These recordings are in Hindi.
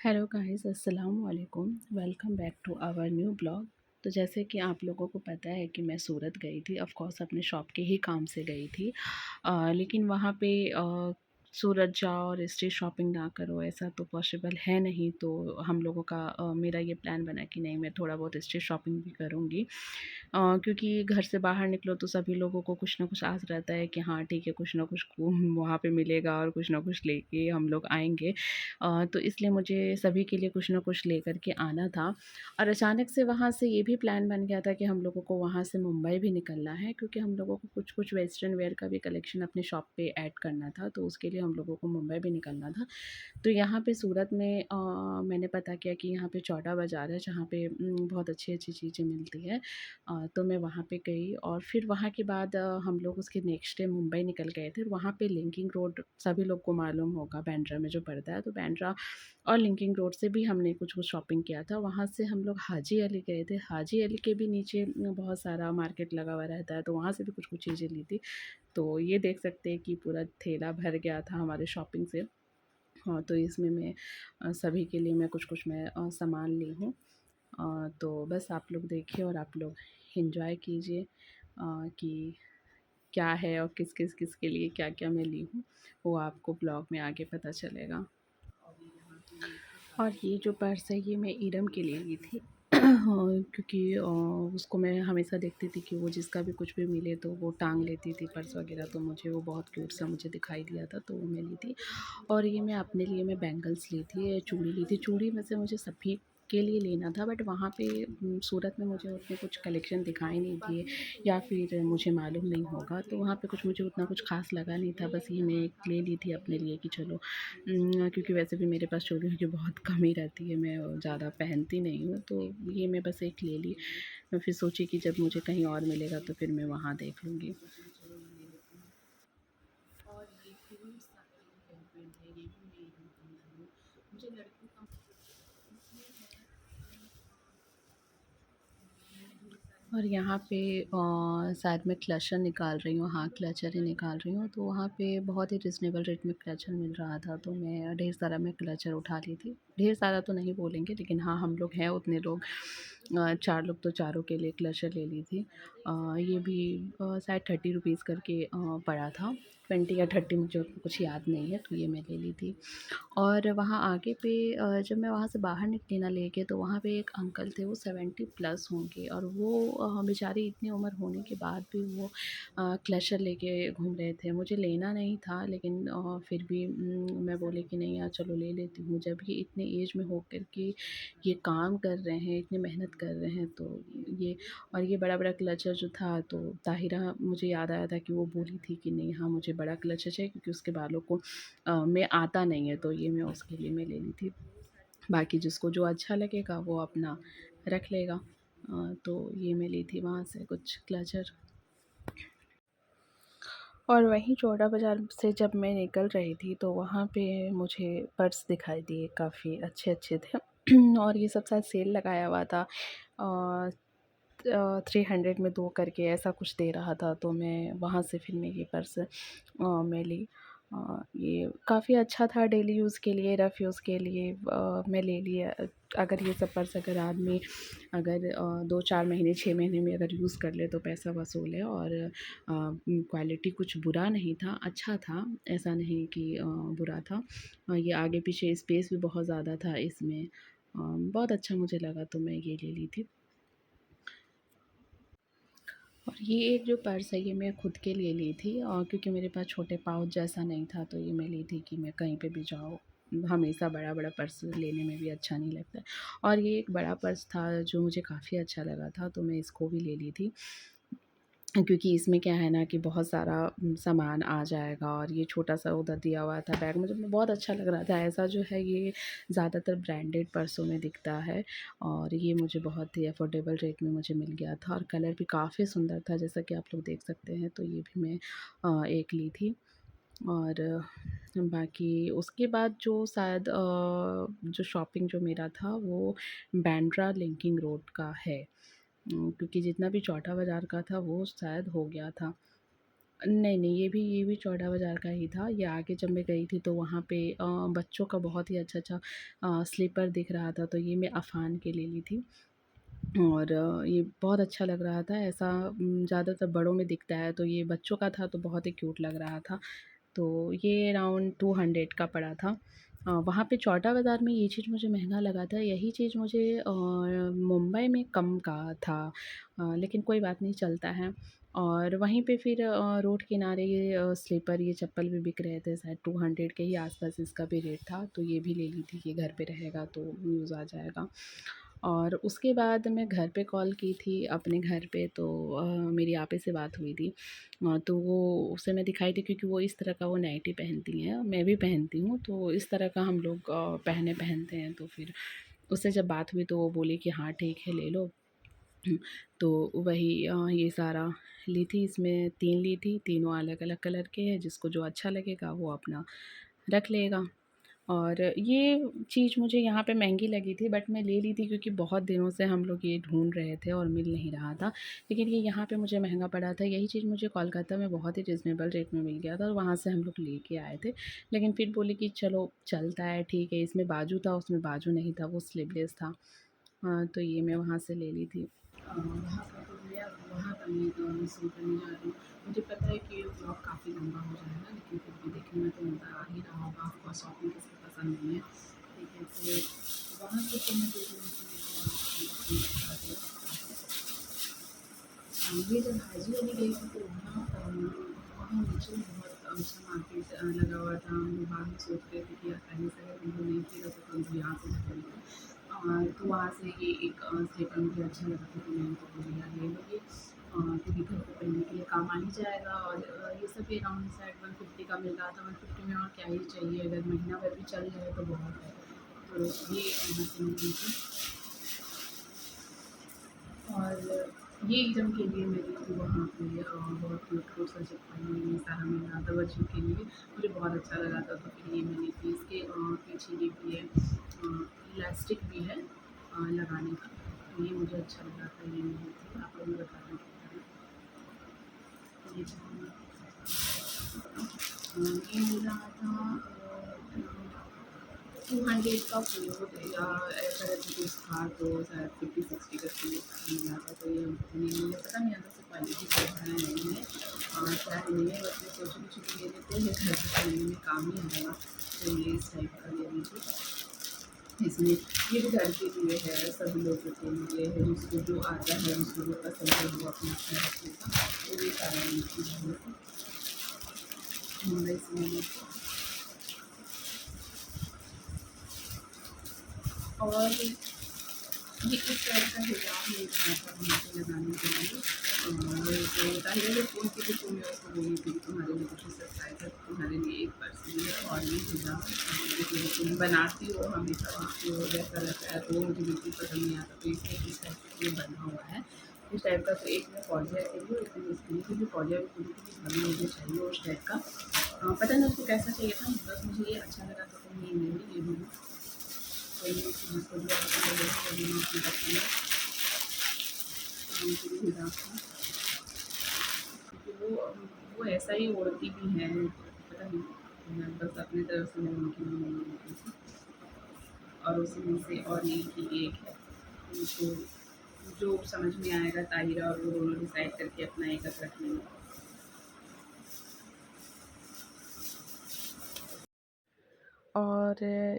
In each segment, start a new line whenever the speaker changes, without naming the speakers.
हेलो गाइस, अस्सलाम वालेकुम। Welcome back to our new blog. तो जैसे कि आप लोगों को पता है कि मैं सूरत गई थी, ऑफ़ कोर्स अपने शॉप के ही काम से गई थी। लेकिन वहाँ पे सूरत जाओ और स्ट्रीट शॉपिंग ना करो, ऐसा तो पॉसिबल है नहीं। तो हम लोगों का मेरा ये प्लान बना कि नहीं, मैं थोड़ा बहुत स्ट्रीट शॉपिंग भी करूँगी। क्योंकि घर से बाहर निकलो तो सभी लोगों को कुछ ना कुछ आस रहता है कि हाँ ठीक है, कुछ ना कुछ वहाँ पे मिलेगा और कुछ ना कुछ लेके हम लोग आएँगे। तो इसलिए मुझे सभी के लिए कुछ ना कुछ लेकर के आना था। और अचानक से वहाँ से ये भी प्लान बन गया था कि हम लोगों को वहाँ से मुंबई भी निकलना है, क्योंकि हम लोगों को कुछ-कुछ वेस्टर्न वियर का भी कलेक्शन अपने शॉप पे ऐड करना था, तो उसके लिए हम लोगों को मुंबई भी निकलना था। तो यहाँ पे सूरत में मैंने पता किया कि यहाँ पे चौड़ा बाज़ार है, जहाँ पे बहुत अच्छी-अच्छी चीज़ें मिलती हैं। तो मैं वहाँ पे गई और फिर वहाँ के बाद हम लोग उसके नेक्स्ट डे मुंबई निकल गए थे। वहाँ पे लिंकिंग रोड सभी लोग को मालूम होगा, बांद्रा में जो पड़ता है, तो बांद्रा और लिंकिंग रोड से भी हमने कुछ-कुछ शॉपिंग किया था। वहाँ से हम लोग हाजी अली गए थे। हाजी अली के भी नीचे बहुत सारा मार्केट लगा हुआ रहता है, तो वहाँ से भी कुछ-कुछ चीज़ें ली थी। तो ये देख सकते हैं कि पूरा ठेला भर गया था हमारे शॉपिंग से। हाँ, तो इसमें मैं सभी के लिए मैं कुछ-कुछ मैं सामान ली हूँ। तो बस आप लोग देखिए और आप लोग एन्जॉय कीजिए कि क्या है और किस-किस के लिए क्या-क्या मैं ली हूँ, वो आपको ब्लॉग में आगे पता चलेगा। और ये जो पर्स है, ये मैं इरम के लिए ली थी। हाँ, क्योंकि उसको मैं हमेशा देखती थी कि वो जिसका भी कुछ भी मिले तो वो टांग लेती थी पर्स वगैरह, तो मुझे वो बहुत क्यूट सा मुझे दिखाई दिया था, तो वो मैं ली थी। और ये मैं अपने लिए मैं बैंगल्स ली थी, चूड़ी ली थी। चूड़ी में से मुझे सभी के लिए लेना था, बट वहाँ पे सूरत में मुझे उतने कुछ कलेक्शन दिखाई नहीं दिए, या फिर मुझे मालूम नहीं होगा, तो वहाँ पे कुछ मुझे उतना कुछ ख़ास लगा नहीं था। बस ये मैं एक ले ली थी अपने लिए कि चलो, क्योंकि वैसे भी मेरे पास चूड़ियों की बहुत कम ही रहती है, मैं ज़्यादा पहनती नहीं हूँ, तो ये मैं बस एक ले ली। मैं फिर सोची कि जब मुझे कहीं और मिलेगा तो फिर मैं वहाँ देख लूँगी। और ये क्रीम सा पेंडेंट है, ये भी मैं यूज़ कर रही हूँ। मुझे लड़कियों का इसमें है। और यहाँ पे शायद मैं क्लचर निकाल रही हूँ, हाँ, क्लचर ही निकाल रही हूँ। तो वहाँ पे बहुत ही रिज़नेबल रेट में क्लचर मिल रहा था, तो मैं ढेर सारा मैं क्लचर उठा ली थी। ढेर सारा तो नहीं बोलेंगे, लेकिन हाँ, हम लोग हैं उतने लोग, 4 लोग, तो चारों के लिए क्लचर ले ली थी। ये भी शायद 30 रुपीज़ करके पड़ा था, 20 या 30, मुझे उतना कुछ याद नहीं है, तो ये मैं ले ली थी। और वहाँ आगे पे जब मैं वहाँ से बाहर निकली ना लेके, तो वहाँ पे एक अंकल थे, वो 70 प्लस होंगे, और वो बेचारे इतनी उम्र होने के बाद भी वो क्लचर लेके घूम रहे थे। मुझे लेना नहीं था, लेकिन फिर भी मैं बोली कि नहीं यार, चलो ले लेती हूँ। जब ये इतने एज में होकर के ये काम कर रहे हैं, इतनी मेहनत कर रहे हैं, तो ये, और ये बड़ा-बड़ा क्लचर जो था, तो ताहिरा मुझे याद आया था कि वो बोली थी कि नहीं, हाँ, मुझे बड़ा क्लचर चाहिए, क्योंकि उसके बालों को में आता नहीं है, तो ये मैं उसके लिए मैं ले ली थी। बाकी जिसको जो अच्छा लगेगा वो अपना रख लेगा। तो ये मैं ली थी वहाँ से कुछ क्लचर। और वहीं चौड़ा बाज़ार से जब मैं निकल रही थी, तो वहाँ पे मुझे पर्स दिखाई दिए, काफ़ी अच्छे-अच्छे थे। और ये सब शायद सेल लगाया हुआ था। 300 में 2 करके ऐसा कुछ दे रहा था, तो मैं वहाँ से फिर मैं ये पर्स मैं ली। ये काफ़ी अच्छा था डेली यूज़ के लिए, रफ़ यूज़ के लिए मैं ले लिया। अगर ये सब पर्स अगर आदमी अगर 2-4 महीने, 6 महीने में अगर यूज़ कर ले तो पैसा वसूल है। और क्वालिटी कुछ बुरा नहीं था, अच्छा था, ऐसा नहीं कि बुरा था। ये आगे पीछे स्पेस भी बहुत ज़्यादा था इसमें। बहुत अच्छा मुझे लगा, तो मैं ये ले ली थी। और ये एक जो पर्स है, ये मैं खुद के लिए ली थी, और क्योंकि मेरे पास छोटे पाउच जैसा नहीं था, तो ये मैं ली थी कि मैं कहीं पे भी जाऊँ, हमेशा बड़ा-बड़ा पर्स लेने में भी अच्छा नहीं लगता है। और ये एक बड़ा पर्स था जो मुझे काफ़ी अच्छा लगा था, तो मैं इसको भी ले ली थी। क्योंकि इसमें क्या है ना कि बहुत सारा सामान आ जाएगा, और ये छोटा-सा उधर दिया हुआ था बैग, मुझे बहुत अच्छा लग रहा था। ऐसा जो है ये ज़्यादातर ब्रांडेड पर्सों में दिखता है, और ये मुझे बहुत ही अफ़ोर्डेबल रेट में मुझे मिल गया था, और कलर भी काफ़ी सुंदर था, जैसा कि आप लोग देख सकते हैं। तो ये भी मैं एक ली थी। और बाकी उसके बाद जो शायद जो शॉपिंग जो मेरा था, वो बांद्रा लिंकिंग रोड का है। क्योंकि जितना भी चौटा बाज़ार का था वो शायद हो गया था। नहीं, नहीं, ये भी चौड़ा बाज़ार का ही था। ये आगे जब मैं गई थी तो वहाँ पे बच्चों का बहुत ही अच्छा-अच्छा स्लीपर दिख रहा था, तो ये मैं अफ़ान के ले ली थी। और ये बहुत अच्छा लग रहा था। ऐसा ज़्यादातर बड़ों में दिखता है, तो ये बच्चों का था तो बहुत ही क्यूट लग रहा था। तो ये अराउंड 200 का पड़ा था। वहाँ पे चौटा बाज़ार में ये चीज़ मुझे महँगा लगा था, यही चीज़ मुझे मुंबई में कम का था। लेकिन कोई बात नहीं, चलता है। और वहीं पे फिर रोड किनारे ये स्लीपर, ये चप्पल भी बिक रहे थे, शायद 200 के ही आस-पास इसका भी रेट था, तो ये भी ले ली थी कि घर पे रहेगा तो यूज़ आ जाएगा। और उसके बाद मैं घर पे कॉल की थी अपने घर पे, तो मेरी आपे से बात हुई थी। तो वो उसे मैं दिखाई थी क्योंकि वो इस तरह का वो नाइटी पहनती हैं, मैं भी पहनती हूँ, तो इस तरह का हम लोग पहनते हैं। तो फिर उससे जब बात हुई तो वो बोली कि हाँ ठीक है, ले लो। तो वही ये सारा ली थी, इसमें 3 ली थी, तीनों अलग-अलग कलर के हैं, जिसको जो अच्छा लगेगा वो अपना रख लेगा। और ये चीज़ मुझे यहाँ पे महंगी लगी थी, बट मैं ले ली थी क्योंकि बहुत दिनों से हम लोग ये ढूँढ रहे थे और मिल नहीं रहा था। लेकिन ये यहाँ पे मुझे महँगा पड़ा था, यही चीज़ मुझे कोलकाता में बहुत ही रीज़नेबल रेट में मिल गया था और वहाँ से हम लोग लेके आए थे। लेकिन फिर बोले कि चलो चलता है, ठीक है, इसमें बाजू था, उसमें बाजू नहीं था, वो स्लीवलेस था। तो ये मैं वहाँ से ले ली थी। वहाँ का तो भैया, वहाँ का मैं मिस नहीं करने जा रही हूँ। मुझे पता है कि ये ब्लॉग काफ़ी लंबा हो जाएगा, लेकिन फिर भी देखने में तो मज़ा आ ही रहा होगा। ऑफ कोर्स शॉपिंग किसको पसंद नहीं है, ठीक है? तो वहाँ से तो मैं दे रही थी। ये जब हाजी अली गई थी तो वहाँ वहाँ नीचे बहुत अच्छा मार्केट लगा हुआ था। हम लोग बाद में सोच रहे थे कि यार पहले से अगर हम लोग नहीं किया तो हम लोग यहाँ से खरीदें। तो वहाँ से ये एक स्लीपर मुझे अच्छा लगा था, तो मैंने तो बोली यार ले लो ये, क्योंकि घर पे पहनने के लिए काम आ ही जाएगा। और ये सब भी अराउंड शायद 150 का मिल रहा था। 150 में और क्या ही चाहिए, अगर महीना भर भी चल जाए तो बहुत है। तो ये यहाँ से मैं ली थी। और ये एग्ज़ाम के लिए मेरी थी वहाँ पे बहुत क्यूट-क्यूट सा चप्पल, ये सारा मिल रहा था बच्चों के लिए, मुझे बहुत अच्छा लगा था, तो फिर ये मैंने थी। इसके पीछे ये भी है, इलास्टिक भी है लगाने का, तो ये मुझे अच्छा लगा था, ये मैंने थी। आप लोग भी बताना क्या है। ये ये मिल रहा था 200 का फ्लोर या ऐसा करके कुछ था, तो शायद 50-60 करके मिल रहा था। तो ये मुझे पता नहीं अंदर से क्वालिटी कैसा है नहीं है, क्या है नहीं है, बस मैं सोची कि छुट्टी ले लेते हैं, घर पे पहनने में काम ही आएगा। तो ये इस टाइप का ले लीजिए। इसमें ये भी घर के लिए है, सभी लोगों के लिए है, जिसको जो आता है, जिसको जो पसंद है वो अपना अपना रखेगा। तो ये सारा लीजिए मुंबई से मैंने। और ये इस टाइप का हिजाब ले रहा था वहाँ पे लगाने के लिए। तो ताहिरा जब फ़ोन की थी तो मैं उसको बोली थी कि तुम्हारे लिए कुछ सरप्राइज़ है, तुम्हारे लिए एक पर्स भी है और ये हिजाब जो तुम बनाती हो हमेशा देखती हो वैसा रहता है, तो वो मुझे बिल्कुल पसंद नहीं आता। तो इसलिए इस टाइप का ये बना हुआ है, इस टाइप का। तो एक मैं फौजिया के लिए, एक मैं इसके लिए, क्योंकि फौजिया भी बोली थी कि भाभी मुझे चाहिए उस टाइप का। पता नहीं उसको कैसा चाहिए था, बस मुझे ये अच्छा लगा था तो मैं ये ले ली। तो ये जिसको जो अच्छा लगेगा वो लेना अपनी पसंद है। उनके हिसाब से, क्योंकि वो ऐसा ही ओढ़ती भी हैं, पता नहीं, मैं बस अपनी तरफ से मैं उनकी भी नहीं ओढ़ती थी। और उसी में से और एक ही एक है, उनको जो समझ में आएगा ताहिरा और वो दोनों डिसाइड करके अपना एक रख लेंगे। और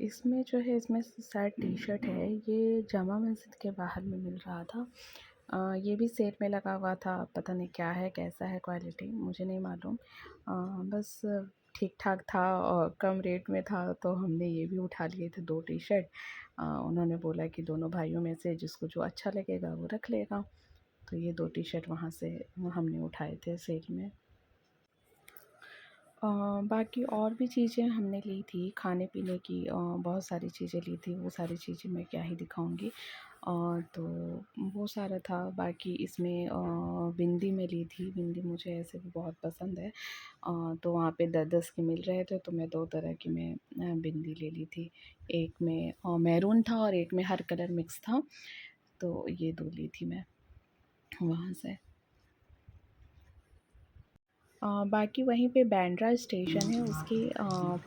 इसमें जो है, इसमें शायद टी-शर्ट है, ये जामा मस्जिद के बाहर में मिल रहा था। ये भी सेल में लगा हुआ था, पता नहीं क्या है, कैसा है, क्वालिटी मुझे नहीं मालूम। बस ठीक-ठाक था और कम रेट में था, तो हमने ये भी उठा लिए थे 2 टी-शर्ट। उन्होंने बोला कि दोनों भाइयों में से जिसको जो अच्छा लगेगा वो रख लेगा। तो ये 2 टी-शर्ट वहाँ से हमने उठाए थे सेल में। बाकी और भी चीज़ें हमने ली थी, खाने-पीने की बहुत सारी चीज़ें ली थी, वो सारी चीज़ें मैं क्या ही दिखाऊँगी। तो वो सारा था। बाकी इसमें बिंदी मैं ली थी, बिंदी मुझे ऐसे भी बहुत पसंद है। तो वहाँ पे 10-10 के मिल रहे थे, तो मैं 2 तरह की मैं बिंदी ले ली थी। एक में मैरून था और एक में हर कलर मिक्स था, तो ये 2 ली थी मैं वहाँ से। बाकी वहीं पे बांद्रा स्टेशन है उसके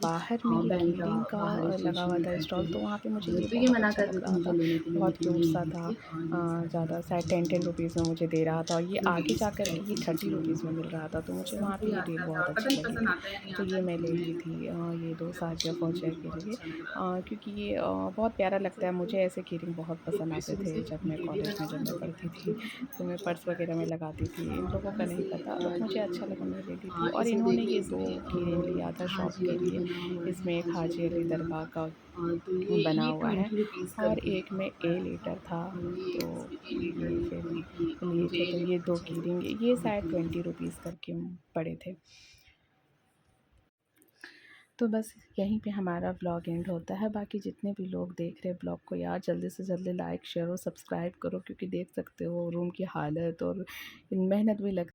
बाहर में
हाँ,
ये
बांद्रा
कीरिंग का
बाहर
लगा
स्टेशन
हुआ
में
था
करके
स्टॉल, तो
है।
वहाँ पे मुझे ये
तो ये
बहुत
मना
अच्छा
कर
लग
रहे थे
रहा
मुझे
था।
लेने के लिए,
बहुत
लेकिन मैं
क्यूट
नहीं
सा
ली
था।
थी। हाँ, ये
ज़्यादा शायद 10-10 रुपीज़ में मुझे दे रहा था और ये आगे जा कर के ये
इस
30
चीज़
रुपीज़ में
में
मिल रहा था, तो मुझे
ऐसे
वहाँ
हमको
पे ये
यात्रा
डील
का
बहुत
पता
अच्छी
नहीं
लगी
पसंद
थी।
आता है या नहीं
तो
आता,
ये मैं ले
लेकिन
ली थी ये 2
मेरे को
साजिया
एक्चुअली
फौजिया
ये
के
बहुत
लिए।
अच्छा लग रहा था।
क्योंकि ये बहुत प्यारा लगता है, मुझे ऐसे कीरिंग बहुत
एक
पसंद आते
पेस्ट्री
थे
से
जब मैं
लेडी
कॉलेज
बना
में
हुआ
जब
है,
मैं
जो कि
पढ़ती
बहुत ही
थी,
पसंद
तो
है,
मैं
जो
पर्स
अट्रैक्ट
वगैरह में
करता
लगाती थी। इन लोगों
है।
का
वैसे
नहीं पता, बट मुझे अच्छा लगा, मैं ले ली थी। और
इसमें
इन्होंने
देखिए
ये 2
इसमें
कीरिंग लिया था शॉप
हाजी
के
अली
लिए।
बना हुआ है,
इसमें एक
हाजी
हाजी
अली
अली
दरगाह।
दरगाह का
तो
बना
ये
हुआ है
20 रुपीज़
और
करके
एक में ए
पड़ा था।
लीटर था।
ये
तो
इसमें ए लीटर
ये
लिखा
फिर
हुआ है कि
लिए
मुझे
थे,
ए
तो ये
लीटर
2
चाहिए।
कीरिंग ये शायद
तो
20 रुपीज़ करके पड़े थे। तो बस यहीं पे हमारा व्लॉग एंड होता है। बाकी जितने भी लोग देख रहे हैं ब्लॉग को, यार जल्दी से जल्दी लाइक शेयर और सब्सक्राइब करो, क्योंकि देख सकते हो रूम की हालत और मेहनत भी लग